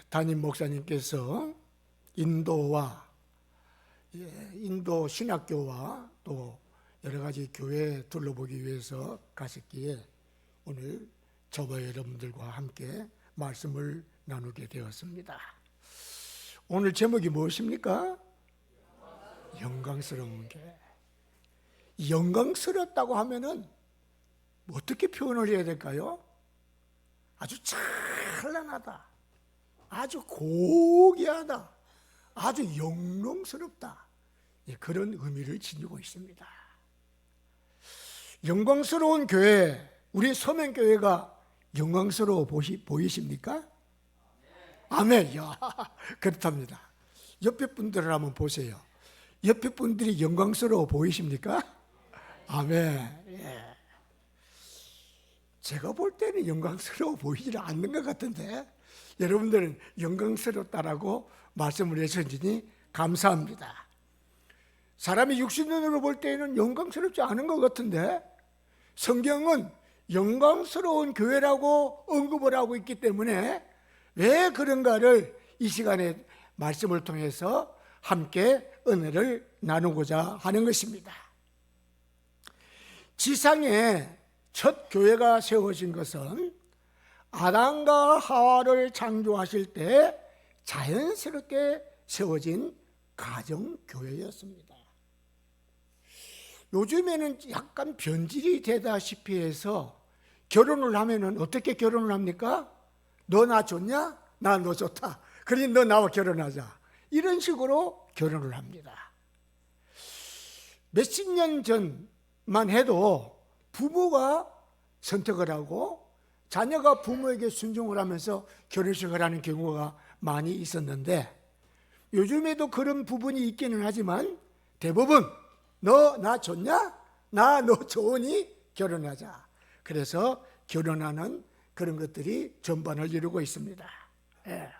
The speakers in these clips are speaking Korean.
담임 목사님께서 인도와 인도 신학교와 또 여러 가지 교회 둘러보기 위해서 가셨기에 오늘 저와 여러분들과 함께 말씀을 나누게 되었습니다. 오늘 제목이 무엇입니까? 영광스러운 교회. 영광스럽다고 하면은 어떻게 표현을 해야 될까요? 아주 찬란하다, 아주 고귀하다, 아주 영롱스럽다, 그런 의미를 지니고 있습니다. 영광스러운 교회, 우리 서면교회가 영광스러워 보이십니까? 아멘. 야, 그렇답니다. 옆에 분들을 한번 보세요. 옆에 분들이 영광스러워 보이십니까? 아멘. 예. 제가 볼 때는 영광스러워 보이지 않는 것 같은데 여러분들은 영광스럽다라고 말씀을 해주시니 감사합니다. 사람이 육신눈으로 볼 때는 영광스럽지 않은 것 같은데 성경은 영광스러운 교회라고 언급을 하고 있기 때문에 왜 그런가를 이 시간에 말씀을 통해서 함께 은혜를 나누고자 하는 것입니다. 지상에 첫 교회가 세워진 것은 아담과 하와를 창조하실 때 자연스럽게 세워진 가정교회였습니다. 요즘에는 약간 변질이 되다시피 해서 결혼을 하면은 어떻게 결혼을 합니까? 너 나 좋냐? 나 너 좋다. 그러니 너 나와 결혼하자. 이런 식으로 결혼을 합니다. 몇십 년 전만 해도 부부가 선택을 하고 자녀가 부모에게 순종을 하면서 결혼식을 하는 경우가 많이 있었는데 요즘에도 그런 부분이 있기는 하지만 대부분 너 나 좋냐? 나 너 좋으니 결혼하자. 그래서 결혼하는 그런 것들이 전반을 이루고 있습니다. 예.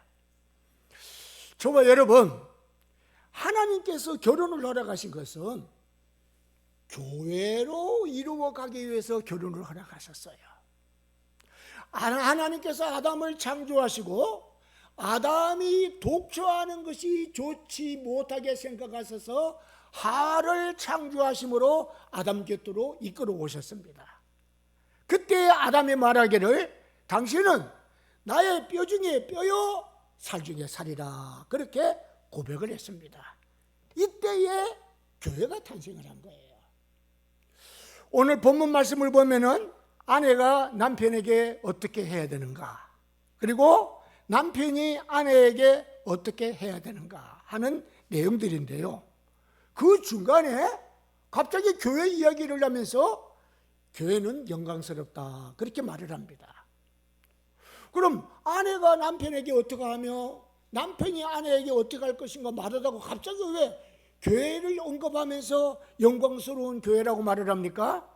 저와 여러분, 하나님께서 결혼을 허락하신 것은 교회로 이루어가기 위해서 결혼을 허락하셨어요. 하나님께서 아담을 창조하시고 아담이 독처하는 것이 좋지 못하게 생각하셔서 하와를 창조하심으로 아담 곁으로 이끌어 오셨습니다. 그때 아담이 말하기를 당신은 나의 뼈 중에 뼈요 살 중에 살이라 그렇게 고백을 했습니다. 이때에 교회가 탄생을 한 거예요. 오늘 본문 말씀을 보면은 아내가 남편에게 어떻게 해야 되는가, 그리고 남편이 아내에게 어떻게 해야 되는가 하는 내용들인데요. 그 중간에 갑자기 교회 이야기를 하면서 교회는 영광스럽다 그렇게 말을 합니다. 그럼 아내가 남편에게 어떻게 하며 남편이 아내에게 어떻게 할 것인가 말하다가 갑자기 왜 교회를 언급하면서 영광스러운 교회라고 말을 합니까?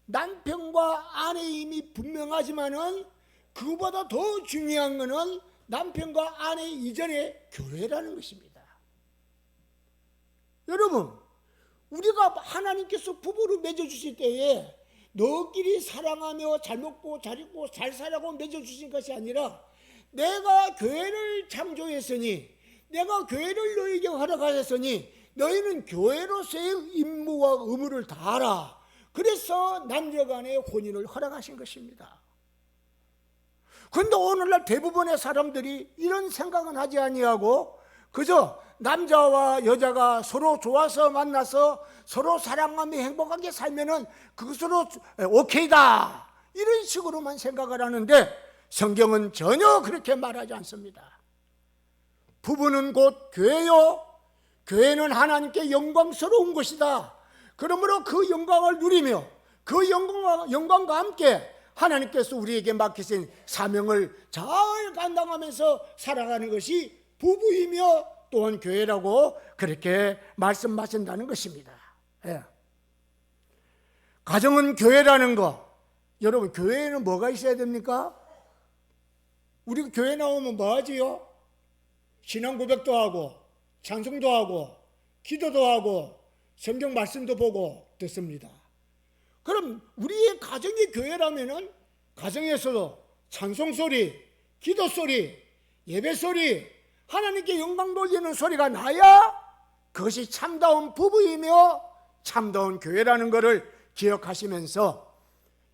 남편과 아내의 힘이 분명하지만은 그보다 더 중요한 것은 남편과 아내 이전의 교회라는 것입니다. 여러분, 우리가 하나님께서 부부를 맺어주실 때에 너끼리 사랑하며 잘 먹고 잘 입고 잘 살라고 맺어주신 것이 아니라 내가 교회를 창조했으니 내가 교회를 너에게 허락하였으니 너희는 교회로서의 임무와 의무를 다하라. 그래서 남녀간의 혼인을 허락하신 것입니다. 그런데 오늘날 대부분의 사람들이 이런 생각은 하지 아니하고 그저 남자와 여자가 서로 좋아서 만나서 서로 사랑하며 행복하게 살면은 그것으로 오케이다 이런 식으로만 생각을 하는데 성경은 전혀 그렇게 말하지 않습니다. 부부는 곧 교회요, 교회는 하나님께 영광스러운 것이다. 그러므로 그 영광을 누리며 그 영광과 함께 하나님께서 우리에게 맡기신 사명을 잘 감당하면서 살아가는 것이 부부이며 또한 교회라고 그렇게 말씀하신다는 것입니다. 예. 가정은 교회라는 거, 여러분 교회에는 뭐가 있어야 됩니까? 우리가 교회 나오면 뭐 하지요? 신앙 고백도 하고 찬송도 하고 기도도 하고 성경 말씀도 보고 듣습니다. 그럼 우리의 가정이 교회라면은 가정에서도 찬송 소리, 기도 소리 예배 소리, 하나님께 영광 돌리는 소리가 나야 그것이 참다운 부부이며 참다운 교회라는 것을 기억하시면서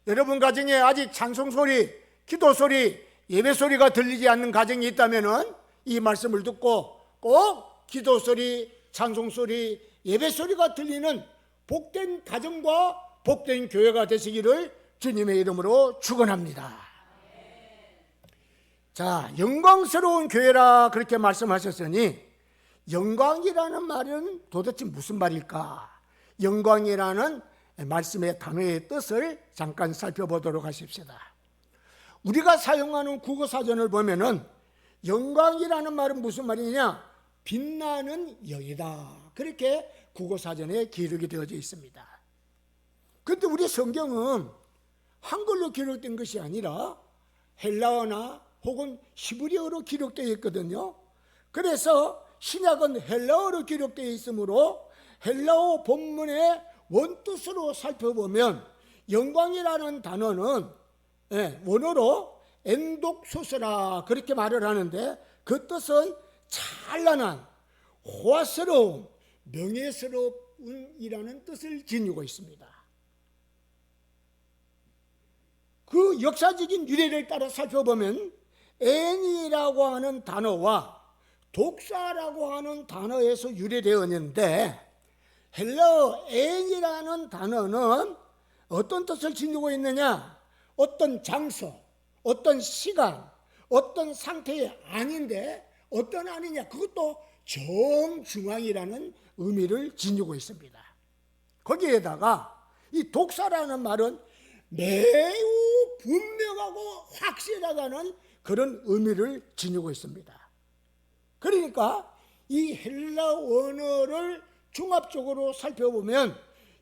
여러분 가정에 아직 찬송 소리, 기도 소리, 예배 소리가 들리지 않는 가정이 있다면 이 말씀을 듣고 꼭 기도 소리, 찬송 소리, 예배 소리가 들리는 복된 가정과 복된 교회가 되시기를 주님의 이름으로 축원합니다. 자, 영광스러운 교회라 그렇게 말씀하셨으니 영광이라는 말은 도대체 무슨 말일까? 영광이라는 말씀의 단어의 뜻을 잠깐 살펴보도록 하십시다. 우리가 사용하는 국어사전을 보면은 영광이라는 말은 무슨 말이냐? 빛나는 영이다. 그렇게 국어사전에 기록이 되어져 있습니다. 그런데 우리 성경은 한글로 기록된 것이 아니라 헬라어나 혹은 히브리어로 기록되어 있거든요. 그래서 신약은 헬라어로 기록되어 있으므로 헬라어 본문의 원뜻으로 살펴보면 영광이라는 단어는 원어로 엔독소스라 그렇게 말을 하는데 그 뜻은 찬란한, 호화스러운, 명예스러운이라는 뜻을 지니고 있습니다. 그 역사적인 유래를 따라 살펴보면 애니라고 하는 단어와 독사라고 하는 단어에서 유래되었는데 헬라어 애니라는 단어는 어떤 뜻을 지니고 있느냐? 어떤 장소, 어떤 시간, 어떤 상태에 아닌데 어떤 아니냐? 그것도 정중앙이라는 의미를 지니고 있습니다. 거기에다가 이 독사라는 말은 매우 분명하고 확실하다는 그런 의미를 지니고 있습니다. 그러니까 이 헬라 원어를 종합적으로 살펴보면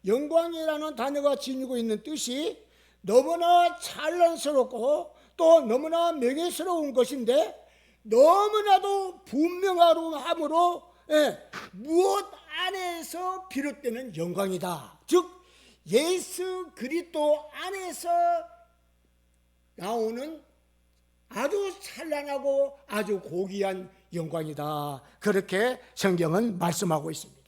영광이라는 단어가 지니고 있는 뜻이 너무나 찬란스럽고 또 너무나 명예스러운 것인데 너무나도 분명함으로 무엇 안에서 비롯되는 영광이다. 즉 예수 그리스도 안에서 나오는 아주 찬란하고 아주 고귀한 영광이다. 그렇게 성경은 말씀하고 있습니다.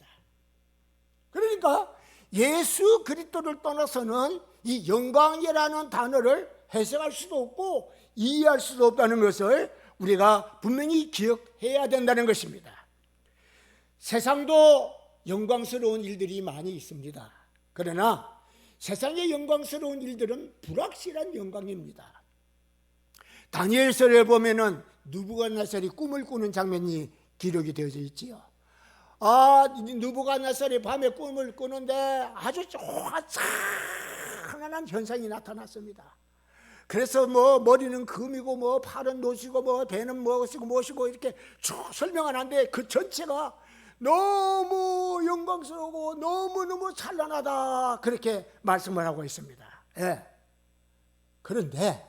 그러니까 예수 그리스도를 떠나서는 이 영광이라는 단어를 해석할 수도 없고 이해할 수도 없다는 것을 우리가 분명히 기억해야 된다는 것입니다. 세상도 영광스러운 일들이 많이 있습니다. 그러나 세상의 영광스러운 일들은 불확실한 영광입니다. 다니엘서를 보면은 느부갓네살이 꿈을 꾸는 장면이 기록이 되어져 있지요. 느부갓네살이 밤에 꿈을 꾸는데 아주 찬란한 현상이 나타났습니다. 그래서 머리는 금이고 팔은 노시고 배는 무엇이고 이렇게 쭉 설명을 하는데 그 전체가 너무 영광스러우고 너무너무 찬란하다 그렇게 말씀을 하고 있습니다. 그런데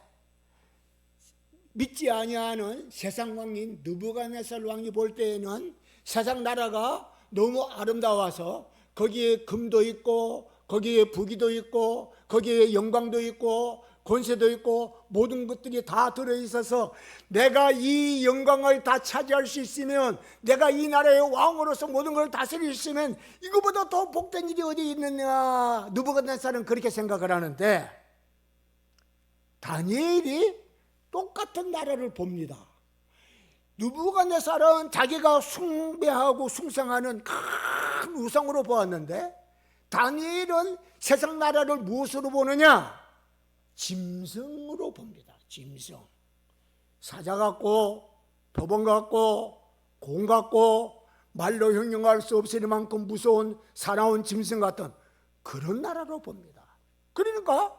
믿지 아니하는 세상 왕인 느부갓네살 왕이 볼 때에는 세상 나라가 너무 아름다워서 거기에 금도 있고 거기에 부귀도 있고 거기에 영광도 있고 권세도 있고 모든 것들이 다 들어있어서 내가 이 영광을 다 차지할 수 있으면 내가 이 나라의 왕으로서 모든 걸 다스릴 수 있으면 이거보다 더 복된 일이 어디 있느냐. 느부갓네살은 그렇게 생각을 하는데 다니엘이 똑같은 나라를 봅니다. 느부갓네살은 자기가 숭배하고 숭상하는 큰 우상으로 보았는데 다니엘은 세상 나라를 무엇으로 보느냐? 짐승으로 봅니다. 짐승. 사자 같고 표범 같고 공 같고 말로 형용할 수 없을 만큼 무서운 사나운 짐승 같은 그런 나라로 봅니다. 그러니까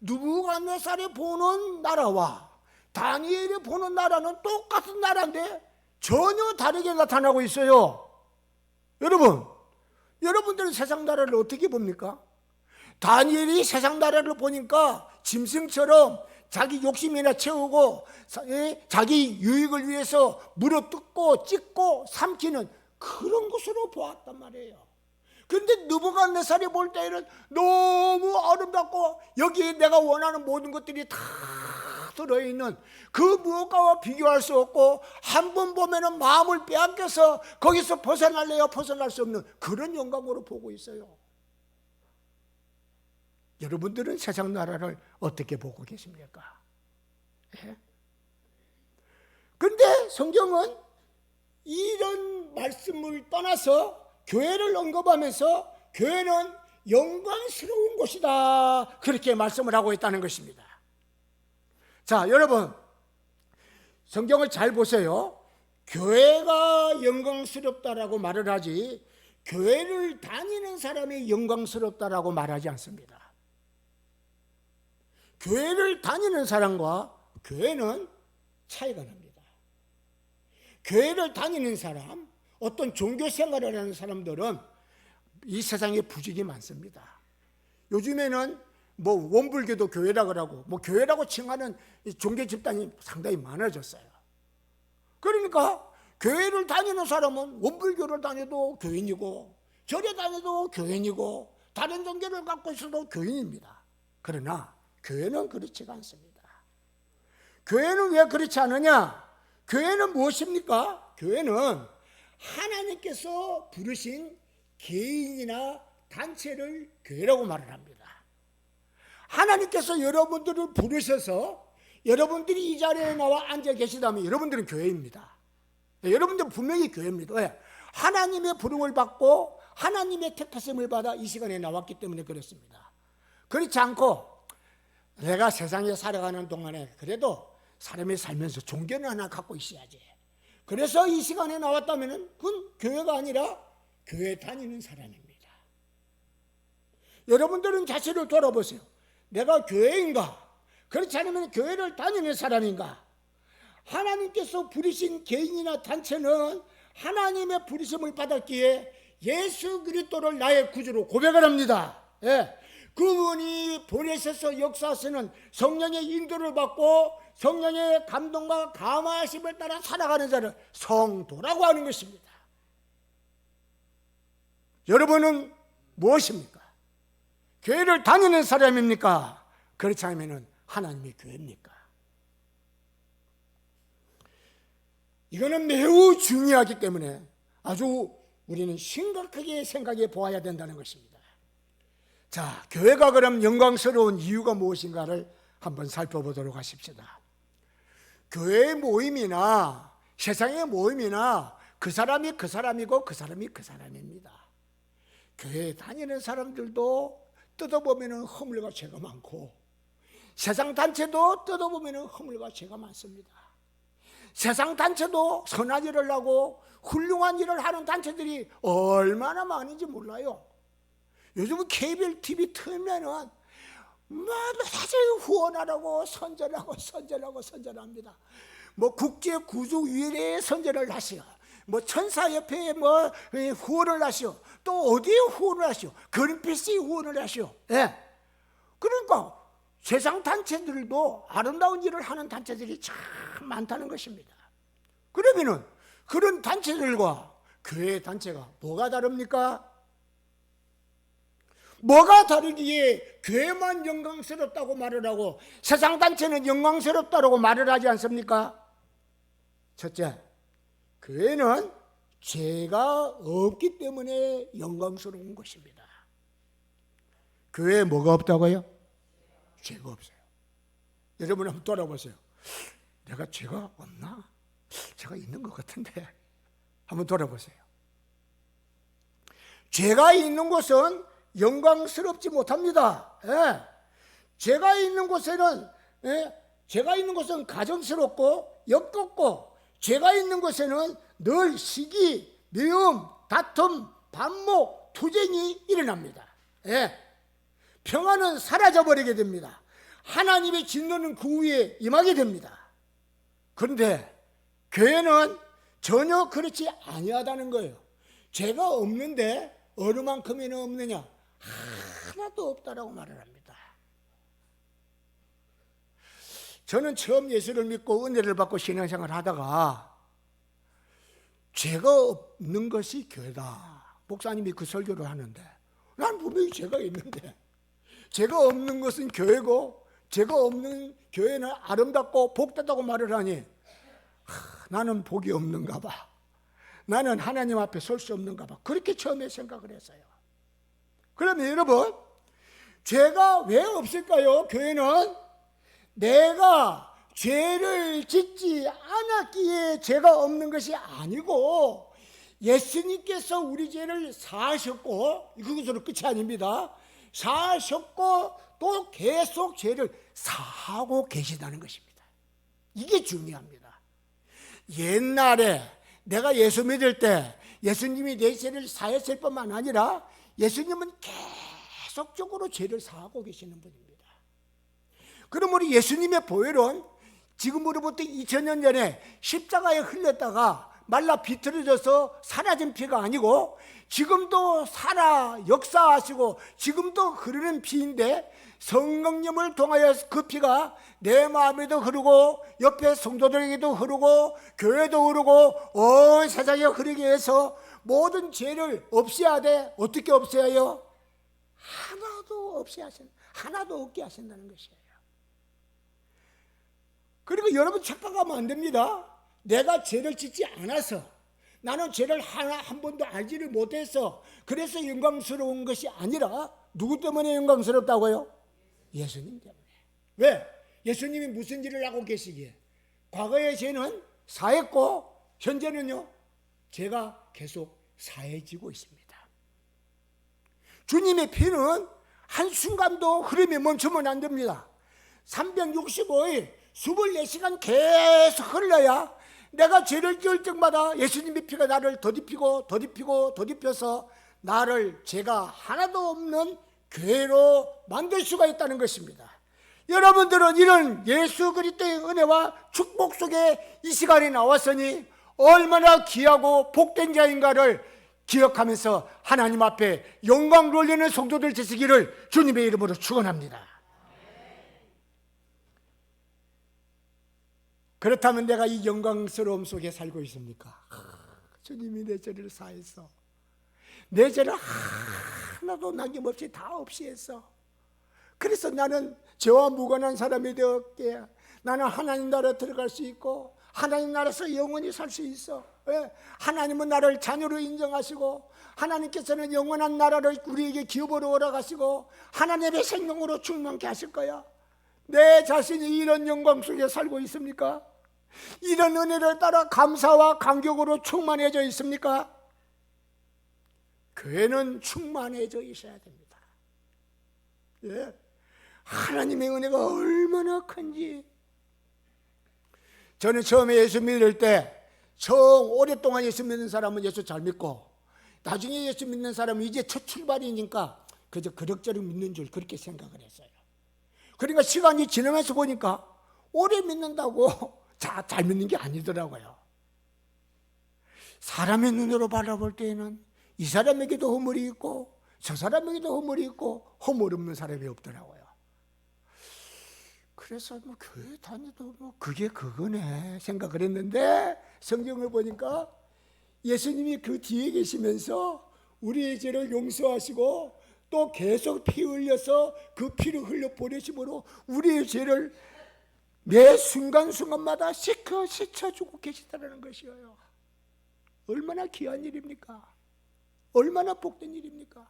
느부갓네살이 보는 나라와 다니엘이 보는 나라는 똑같은 나라인데 전혀 다르게 나타나고 있어요. 여러분들은 세상 나라를 어떻게 봅니까? 다니엘이 세상 나라를 보니까 짐승처럼 자기 욕심이나 채우고 자기 유익을 위해서 물어뜯고 찢고 삼키는 그런 것으로 보았단 말이에요. 그런데 느부갓네살이 볼 때에는 너무 아름답고 여기에 내가 원하는 모든 것들이 다 들어있는 그 무엇과와 비교할 수 없고 한 번 보면은 마음을 빼앗겨서 거기서 벗어날래야 벗어날 수 없는 그런 영광으로 보고 있어요. 여러분들은 세상 나라를 어떻게 보고 계십니까? 예? 근데 성경은 이런 말씀을 떠나서 교회를 언급하면서 교회는 영광스러운 곳이다, 그렇게 말씀을 하고 있다는 것입니다. 자, 여러분 성경을 잘 보세요. 교회가 영광스럽다라고 말을 하지 교회를 다니는 사람이 영광스럽다라고 말하지 않습니다. 교회를 다니는 사람과 교회는 차이가 납니다. 교회를 다니는 사람, 어떤 종교 생활을 하는 사람들은 이 세상에 부직이 많습니다. 요즘에는 뭐 원불교도 교회라 그러고 뭐 교회라고 칭하는 종교 집단이 상당히 많아졌어요. 그러니까 교회를 다니는 사람은 원불교를 다녀도 교인이고 절에 다녀도 교인이고 다른 종교를 갖고 있어도 교인입니다. 그러나 교회는 그렇지가 않습니다. 교회는 왜 그렇지 않느냐? 교회는 무엇입니까? 교회는 하나님께서 부르신 개인이나 단체를 교회라고 말을 합니다. 하나님께서 여러분들을 부르셔서 여러분들이 이 자리에 나와 앉아 계시다면 여러분들은 교회입니다. 여러분들은 분명히 교회입니다. 왜? 하나님의 부름을 받고 하나님의 택하심을 받아 이 시간에 나왔기 때문에 그렇습니다. 그렇지 않고 내가 세상에 살아가는 동안에 그래도 사람이 살면서 종교는 하나 갖고 있어야지, 그래서 이 시간에 나왔다면 그건 교회가 아니라 교회 다니는 사람입니다. 여러분들은 자신을 돌아보세요. 내가 교회인가? 그렇지 않으면 교회를 다니는 사람인가? 하나님께서 부르신 개인이나 단체는 하나님의 부르심을 받았기에 예수 그리스도를 나의 구주로 고백을 합니다. 예. 그분이 보내셔서 역사하시는 성령의 인도를 받고 성령의 감동과 감화하심을 따라 살아가는 자를 성도라고 하는 것입니다. 여러분은 무엇입니까? 교회를 다니는 사람입니까? 그렇지 않으면 하나님의 교회입니까? 이거는 매우 중요하기 때문에 아주 우리는 심각하게 생각해 보아야 된다는 것입니다. 자, 교회가 그럼 영광스러운 이유가 무엇인가를 한번 살펴보도록 하십시다. 교회의 모임이나 세상의 모임이나 그 사람이 그 사람이고 그 사람이 그 사람입니다. 교회에 다니는 사람들도 뜯어보면 허물과 죄가 많고 세상 단체도 뜯어보면 허물과 죄가 많습니다. 세상 단체도 선한 일을 하고 훌륭한 일을 하는 단체들이 얼마나 많은지 몰라요. 요즘은 케이블 TV 틀면은 사실 후원하라고 선전합니다. 뭐 국제구조위원회에 선전을 하시오, 뭐 천사협회에 뭐 후원을 하시오, 또 어디에 후원을 하시오, 그린피스에 후원을 하시오. 예. 그러니까 세상 단체들도 아름다운 일을 하는 단체들이 참 많다는 것입니다. 그러면은 그런 단체들과 교회 단체가 뭐가 다릅니까? 뭐가 다르기에 교회만 영광스럽다고 말을 하고 세상 단체는 영광스럽다고 말을 하지 않습니까? 첫째, 교회는 죄가 없기 때문에 영광스러운 것입니다. 교회에 뭐가 없다고요? 죄가 없어요. 여러분 한번 돌아보세요. 내가 죄가 없나? 죄가 있는 것 같은데 한번 돌아보세요. 죄가 있는 곳은 영광스럽지 못합니다. 예. 죄가 있는 곳에는 죄가 있는 곳은 가정스럽고 역겹고 죄가 있는 곳에는 늘 시기, 미움, 다툼, 반목, 투쟁이 일어납니다. 예. 평화는 사라져버리게 됩니다. 하나님의 진노는 그 위에 임하게 됩니다. 그런데 교회는 전혀 그렇지 아니하다는 거예요. 죄가 없는데 어느 만큼이나 없느냐? 하나도 없다라고 말을 합니다. 저는 처음 예수를 믿고 은혜를 받고 신앙생활을 하다가 죄가 없는 것이 교회다, 목사님이 그 설교를 하는데 난 분명히 죄가 있는데 죄가 없는 것은 교회고 죄가 없는 교회는 아름답고 복되다고 말을 하니 나는 복이 없는가 봐. 나는 하나님 앞에 설 수 없는가 봐. 그렇게 처음에 생각을 했어요. 그러면 여러분, 죄가 왜 없을까요? 교회는 내가 죄를 짓지 않았기에 죄가 없는 것이 아니고 예수님께서 우리 죄를 사하셨고, 그것으로 끝이 아닙니다. 사하셨고 또 계속 죄를 사하고 계시다는 것입니다. 이게 중요합니다. 옛날에 내가 예수 믿을 때 예수님이 내 죄를 사했을 뿐만 아니라 예수님은 계속적으로 죄를 사하고 계시는 분입니다. 그러므로 예수님의 보혈은 지금으로부터 2000년 전에 십자가에 흘렸다가 말라 비틀어져서 사라진 피가 아니고 지금도 살아 역사하시고 지금도 흐르는 피인데, 성령님을 통하여 그 피가 내 마음에도 흐르고 옆에 성도들에게도 흐르고 교회도 흐르고 온 세상에 흐르게 해서 모든 죄를 없애야 어떻게 없애요? 하나도 없게 하신다는 것이에요. 그리고 여러분 착각하면 안 됩니다. 내가 죄를 짓지 않아서, 나는 죄를 한 번도 알지를 못해서 그래서 영광스러운 것이 아니라 누구 때문에 영광스럽다고요? 예수님 때문에. 왜? 예수님이 무슨 일을 하고 계시기에? 과거의 죄는 사했고 현재는요, 죄가 계속 사해지고 있습니다. 주님의 피는 한순간도 흐름이 멈추면 안 됩니다. 365일 24시간 계속 흘러야 내가 죄를 지을 때마다 예수님의 피가 나를 더딥혀서 나를 죄가 하나도 없는 교회로 만들 수가 있다는 것입니다. 여러분들은 이런 예수 그리스도의 은혜와 축복 속에 이 시간에 나왔으니 얼마나 귀하고 복된 자인가를 기억하면서 하나님 앞에 영광 돌리는 성도들 되시기를 주님의 이름으로 축원합니다. 그렇다면 내가 이 영광스러움 속에 살고 있습니까? 주님이 내 죄를 사했어. 내 죄를 하나도 남김없이 다 없이 했어. 그래서 나는 죄와 무관한 사람이 되었기에 나는 하나님 나라에 들어갈 수 있고 하나님 나라에서 영원히 살 수 있어. 왜? 하나님은 나를 자녀로 인정하시고 하나님께서는 영원한 나라를 우리에게 기업으로 허락하시고 하나님의 생명으로 충만케 하실 거야. 내 자신이 이런 영광 속에 살고 있습니까? 이런 은혜를 따라 감사와 감격으로 충만해져 있습니까? 교회는 충만해져 있어야 됩니다. 예. 하나님의 은혜가 얼마나 큰지. 저는 처음에 예수 믿을 때 오랫동안 예수 믿는 사람은 예수 잘 믿고 나중에 예수 믿는 사람은 이제 첫 출발이니까 그저 그럭저럭 믿는 줄 그렇게 생각을 했어요. 그러니까 시간이 지나면서 보니까 오래 믿는다고 잘 믿는 게 아니더라고요. 사람의 눈으로 바라볼 때에는 이 사람에게도 허물이 있고 저 사람에게도 허물이 있고 허물 없는 사람이 없더라고요. 그래서 교회 다녀도 그게 그거네 생각을 했는데 성경을 보니까 예수님이 그 뒤에 계시면서 우리의 죄를 용서하시고 또 계속 피 흘려서 그 피를 흘려 보내심으로 우리의 죄를 매 순간순간마다 씻어주고 계시다는 것이에요. 얼마나 귀한 일입니까? 얼마나 복된 일입니까?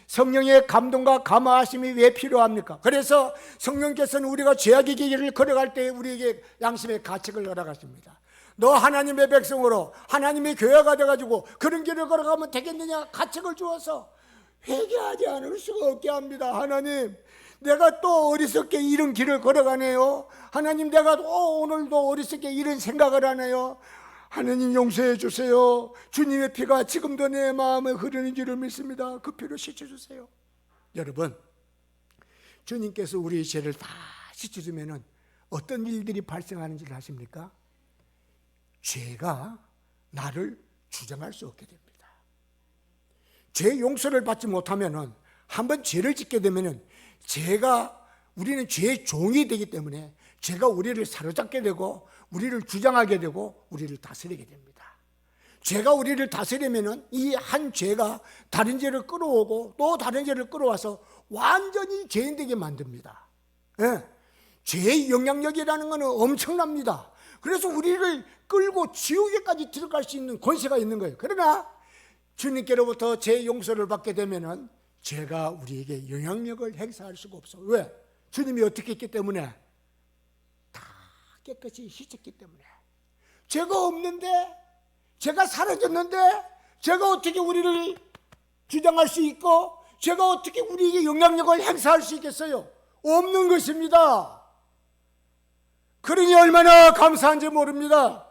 성령의 감동과 감화하심이 왜 필요합니까? 그래서 성령께서는 우리가 죄악의 길을 걸어갈 때 우리에게 양심의 가책을 허락하십니다. 너 하나님의 백성으로 하나님의 교회가 돼가지고 그런 길을 걸어가면 되겠느냐? 가책을 주어서 회개하지 않을 수가 없게 합니다. 하나님, 내가 또 어리석게 이런 길을 걸어가네요. 하나님, 내가 오늘도 어리석게 이런 생각을 하네요. 하나님 용서해 주세요. 주님의 피가 지금도 내 마음에 흐르는 줄을 믿습니다. 그 피로 씻어주세요. 여러분, 주님께서 우리의 죄를 다 씻어주면 어떤 일들이 발생하는지 아십니까? 죄가 나를 주장할 수 없게 됩니다. 죄 용서를 받지 못하면 한번 죄를 짓게 되면 우리는 죄의 종이 되기 때문에 죄가 우리를 사로잡게 되고 우리를 주장하게 되고 우리를 다스리게 됩니다. 죄가 우리를 다스리면 이 한 죄가 다른 죄를 끌어오고 또 다른 죄를 끌어와서 완전히 죄인 되게 만듭니다. 예. 죄의 영향력이라는 것은 엄청납니다. 그래서 우리를 끌고 지옥에까지 들어갈 수 있는 권세가 있는 거예요. 그러나 주님께로부터 제 용서를 받게 되면은 죄가 우리에게 영향력을 행사할 수가 없어. 왜? 주님이 어떻게 했기 때문에? 다 깨끗이 씻었기 때문에. 죄가 없는데, 죄가 사라졌는데, 죄가 어떻게 우리를 주장할 수 있고, 죄가 어떻게 우리에게 영향력을 행사할 수 있겠어요? 없는 것입니다. 그러니 얼마나 감사한지 모릅니다.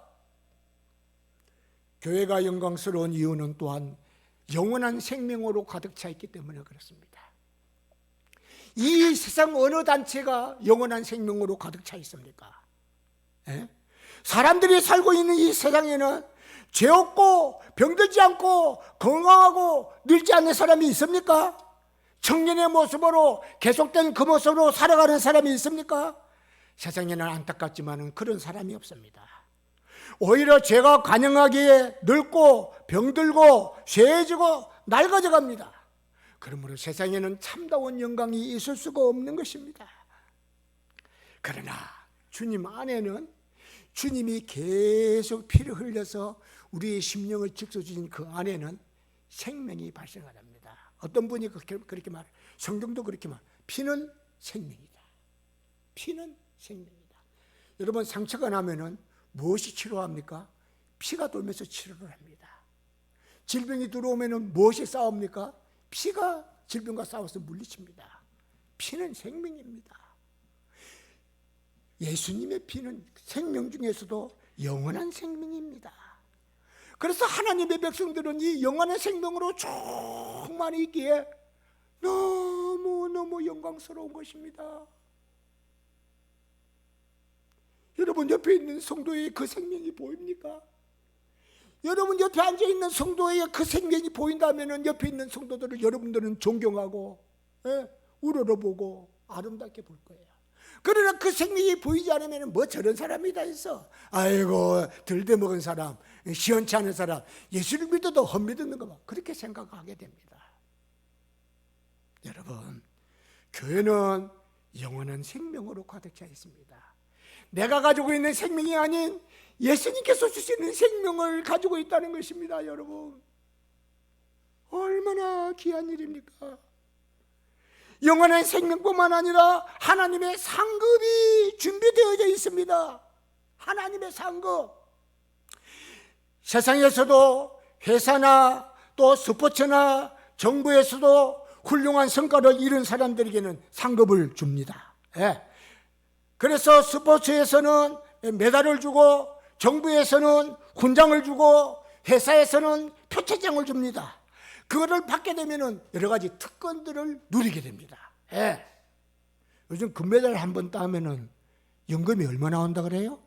교회가 영광스러운 이유는 또한 영원한 생명으로 가득 차 있기 때문에 그렇습니다. 이 세상 어느 단체가 영원한 생명으로 가득 차 있습니까? 예? 사람들이 살고 있는 이 세상에는 죄 없고 병들지 않고 건강하고 늙지 않는 사람이 있습니까? 청년의 모습으로 계속된 그 모습으로 살아가는 사람이 있습니까? 세상에는 안타깝지만 그런 사람이 없습니다. 오히려 죄가 관영하기에 늙고 병들고 쇠해지고 낡아져 갑니다. 그러므로 세상에는 참다운 영광이 있을 수가 없는 것입니다. 그러나 주님 안에는 주님이 계속 피를 흘려서 우리의 심령을 지켜주신 그 안에는 생명이 발생합니다. 어떤 분이 그렇게 말해요. 성경도 그렇게 말해요. 피는 생명이다. 피는 생명이다. 여러분, 상처가 나면은 무엇이 치료합니까? 피가 돌면서 치료를 합니다. 질병이 들어오면은 무엇이 싸웁니까? 피가 질병과 싸워서 물리칩니다. 피는 생명입니다. 예수님의 피는 생명 중에서도 영원한 생명입니다. 그래서 하나님의 백성들은 이 영원한 생명으로 충만히 있기에 너무너무 영광스러운 것입니다. 여러분 옆에 있는 성도의 그 생명이 보입니까? 여러분 옆에 앉아있는 성도의 그 생명이 보인다면 옆에 있는 성도들을 여러분들은 존경하고 우러러보고 아름답게 볼 거예요. 그러나 그 생명이 보이지 않으면 뭐 저런 사람이 다 있어. 아이고 들대먹은 사람, 시원치 않은 사람, 예수를 믿어도 헛믿는 거 봐. 그렇게 생각하게 됩니다. 여러분, 교회는 영원한 생명으로 가득 차 있습니다. 내가 가지고 있는 생명이 아닌 예수님께서 주시는 생명을 가지고 있다는 것입니다. 여러분, 얼마나 귀한 일입니까? 영원한 생명뿐만 아니라 하나님의 상급이 준비되어져 있습니다. 하나님의 상급. 세상에서도 회사나 또 스포츠나 정부에서도 훌륭한 성과를 이룬 사람들에게는 상급을 줍니다. 그래서 스포츠에서는 메달을 주고, 정부에서는 훈장을 주고, 회사에서는 표창장을 줍니다. 그거를 받게 되면 여러 가지 특권들을 누리게 됩니다. 요즘 금메달 한 번 따면은 연금이 얼마 나온다 그래요?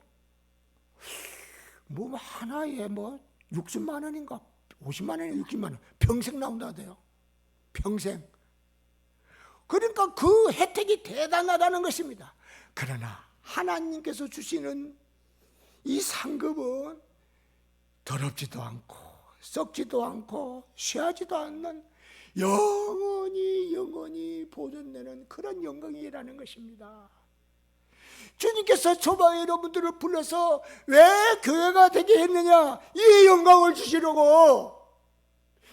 뭐 하나에 뭐 60만 원인가 50만 원인가 60만 원 평생 나온다 그래요. 평생. 그러니까 그 혜택이 대단하다는 것입니다. 그러나 하나님께서 주시는 이 상급은 더럽지도 않고 썩지도 않고 쇠하지도 않는 영원히 보존되는 그런 영광이라는 것입니다. 주님께서 저와 여러분들을 불러서 왜 교회가 되게 했느냐? 이 영광을 주시려고,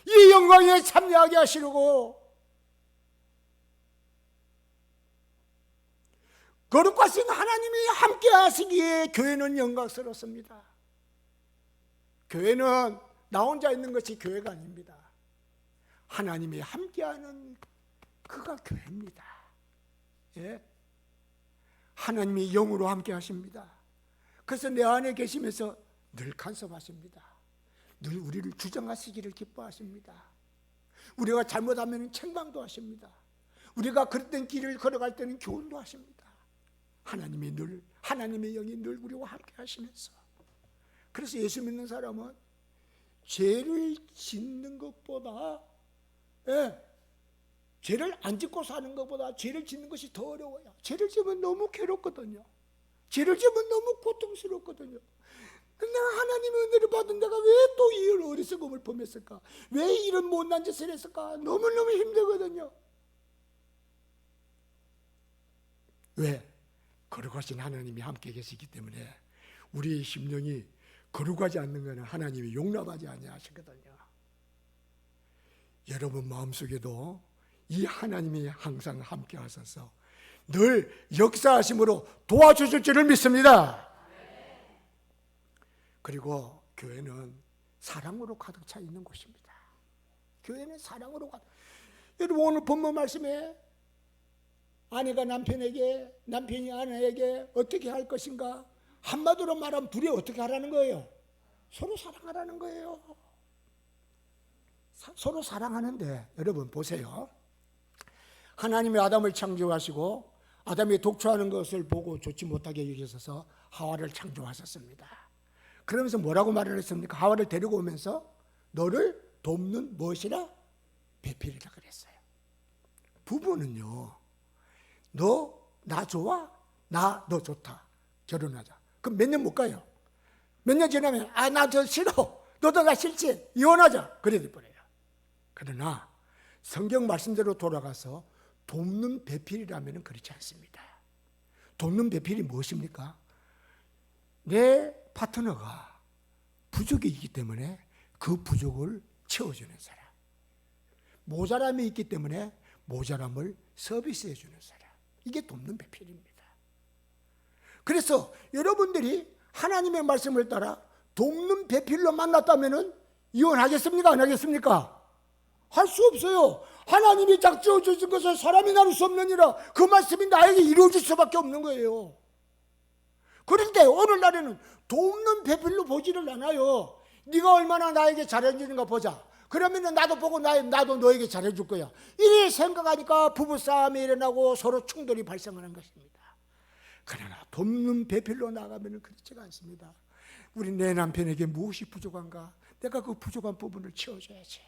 이 영광에 참여하게 하시려고. 거룩하신 하나님이 함께 하시기에 교회는 영광스럽습니다. 교회는 나 혼자 있는 것이 교회가 아닙니다. 하나님이 함께하는 그가 교회입니다. 하나님이 영으로 함께 하십니다. 그래서 내 안에 계시면서 늘 간섭하십니다. 늘 우리를 주장하시기를 기뻐하십니다. 우리가 잘못하면 책망도 하십니다. 우리가 그릇된 길을 걸어갈 때는 교훈도 하십니다. 하나님의 영이 늘 우리와 함께 하시면서, 그래서 예수 믿는 사람은 죄를 짓는 것보다, 죄를 안 짓고 사는 것보다 죄를 짓는 것이 더 어려워요. 죄를 지으면 너무 괴롭거든요. 죄를 지으면 너무 고통스럽거든요. 내가 하나님의 은혜를 받은 내가 왜 또 이 어리석음을 범했을까? 왜 이런 못난 짓을 했을까? 너무너무 힘들거든요. 왜? 거룩하신 하나님이 함께 계시기 때문에 우리의 심령이 거룩하지 않는 것은 하나님이 용납하지 아니하시거든요. 여러분 마음속에도 이 하나님이 항상 함께 하셔서 늘 역사하심으로 도와주실 줄을 믿습니다. 그리고 교회는 사랑으로 가득 차 있는 곳입니다. 교회는 사랑으로 가득. 여러분 오늘 본문 말씀에 아내가 남편에게, 남편이 아내에게 어떻게 할 것인가? 한마디로 말하면 둘이 어떻게 하라는 거예요? 서로 사랑하라는 거예요. 서로 사랑하는데 여러분 보세요. 하나님이 아담을 창조하시고 아담이 독초하는 것을 보고 좋지 못하게 여기셔서 하와를 창조하셨습니다. 그러면서 뭐라고 말을 했습니까? 하와를 데리고 오면서 너를 돕는 무엇이라? 배필이라 그랬어요. 부부는요, 너 나 좋아? 나 너 좋다. 결혼하자. 그럼 몇 년 못 가요. 몇 년 지나면 나 저 싫어. 너도 나 싫지. 이혼하자. 그래 돼버려요. 그러나 성경 말씀대로 돌아가서 돕는 배필이라면 그렇지 않습니다. 돕는 배필이 무엇입니까? 내 파트너가 부족이 있기 때문에 그 부족을 채워주는 사람, 모자람이 있기 때문에 모자람을 서비스해 주는 사람, 이게 돕는 배필입니다. 그래서 여러분들이 하나님의 말씀을 따라 돕는 배필로 만났다면 이혼하겠습니까? 안 하겠습니까? 할 수 없어요. 하나님이 작정해 주신 것을 사람이 나눌 수 없느니라. 그 말씀이 나에게 이루어질 수밖에 없는 거예요. 그런데 오늘날에는 돕는 배필로 보지를 않아요. 네가 얼마나 나에게 잘해주는가 보자. 그러면 나도 보고 나도 너에게 잘해줄 거야. 이래 생각하니까 부부싸움이 일어나고 서로 충돌이 발생하는 것입니다. 그러나 돕는 배필로 나가면 그렇지가 않습니다. 우리 내 남편에게 무엇이 부족한가? 내가 그 부족한 부분을 채워줘야지.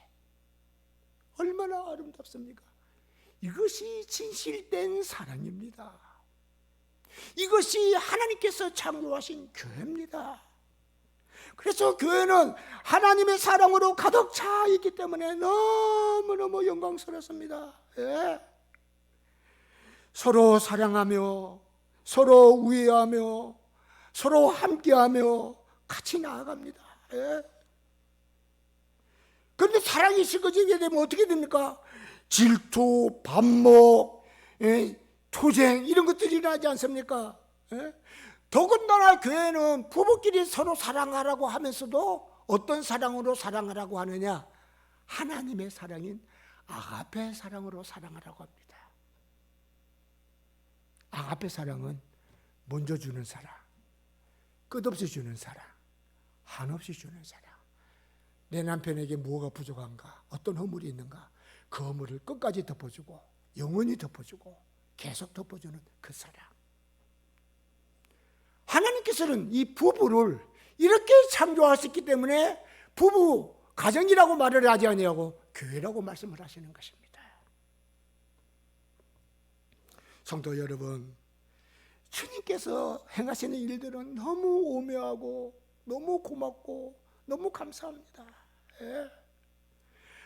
얼마나 아름답습니까? 이것이 진실된 사랑입니다. 이것이 하나님께서 창조하신 교회입니다. 그래서 교회는 하나님의 사랑으로 가득 차 있기 때문에 너무너무 영광스럽습니다. 예. 서로 사랑하며 서로 우애하며 서로 함께하며 같이 나아갑니다. 예. 그런데 사랑이 식어지게 되면 어떻게 됩니까? 질투, 반목, 투쟁 이런 것들이 일어나지 않습니까? 더군다나 교회는 부부끼리 서로 사랑하라고 하면서도 어떤 사랑으로 사랑하라고 하느냐? 하나님의 사랑인 아가페 사랑으로 사랑하라고 합니다. 아가페 사랑은 먼저 주는 사랑, 끝없이 주는 사랑, 한없이 주는 사랑. 내 남편에게 뭐가 부족한가? 어떤 허물이 있는가? 그 허물을 끝까지 덮어주고 영원히 덮어주고 계속 덮어주는 그 사랑. 하나님께서는 이 부부를 이렇게 창조하셨기 때문에 부부 가정이라고 말을 하지 아니하고 교회라고 말씀을 하시는 것입니다. 성도 여러분, 주님께서 행하시는 일들은 너무 오묘하고 너무 고맙고 너무 감사합니다. 예.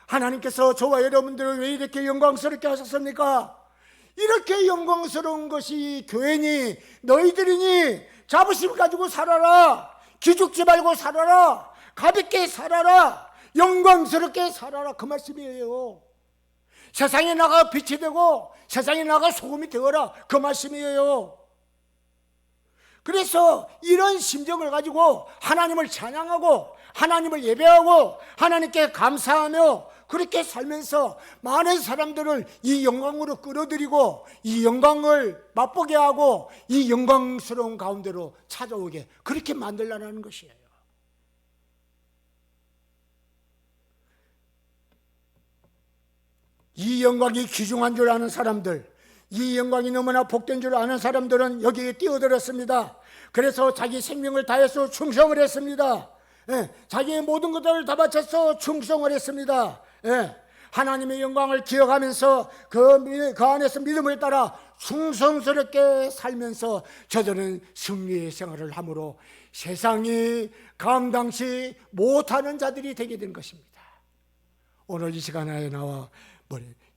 하나님께서 저와 여러분들을 왜 이렇게 영광스럽게 하셨습니까? 이렇게 영광스러운 것이 교회니 너희들이니 자부심 가지고 살아라. 기죽지 말고 살아라. 가볍게 살아라. 영광스럽게 살아라. 그 말씀이에요. 세상에 나가 빛이 되고 세상에 나가 소금이 되어라. 그 말씀이에요. 그래서 이런 심정을 가지고 하나님을 찬양하고 하나님을 예배하고 하나님께 감사하며 그렇게 살면서 많은 사람들을 이 영광으로 끌어들이고 이 영광을 맛보게 하고 이 영광스러운 가운데로 찾아오게 그렇게 만들라는 것이에요. 이 영광이 귀중한 줄 아는 사람들, 이 영광이 너무나 복된 줄 아는 사람들은 여기에 뛰어들었습니다. 그래서 자기 생명을 다해서 충성을 했습니다. 예, 자기의 모든 것들을 다 바쳐서 충성을 했습니다. 예, 하나님의 영광을 기억하면서 그 안에서 믿음을 따라 충성스럽게 살면서 저들은 승리의 생활을 함으로 세상이 감당치 못하는 자들이 되게 된 것입니다. 오늘 이 시간에 나와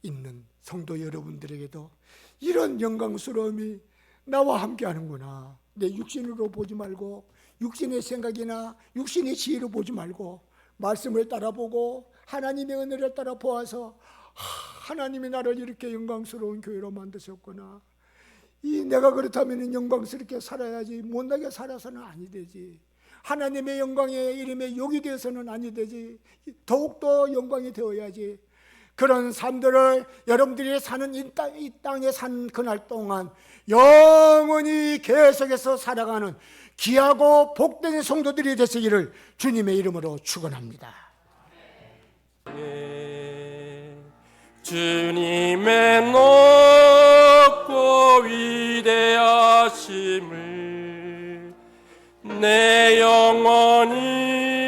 있는 성도 여러분들에게도 이런 영광스러움이 나와 함께 하는구나. 내 육신으로 보지 말고 육신의 생각이나 육신의 지혜로 보지 말고 말씀을 따라보고 하나님의 은혜를 따라 보아서 하나님이 나를 이렇게 영광스러운 교회로 만드셨구나. 내가 그렇다면 영광스럽게 살아야지, 못나게 살아서는 아니 되지. 하나님의 영광의 이름에 욕이 되어서는 아니 되지. 더욱더 영광이 되어야지. 그런 삶들을 여러분들이 사는 이 땅에 산 그날 동안 영원히 계속해서 살아가는 귀하고 복된 성도들이 되시기를 주님의 이름으로 축원합니다. 주님의 높고 위대하심을 내 영혼이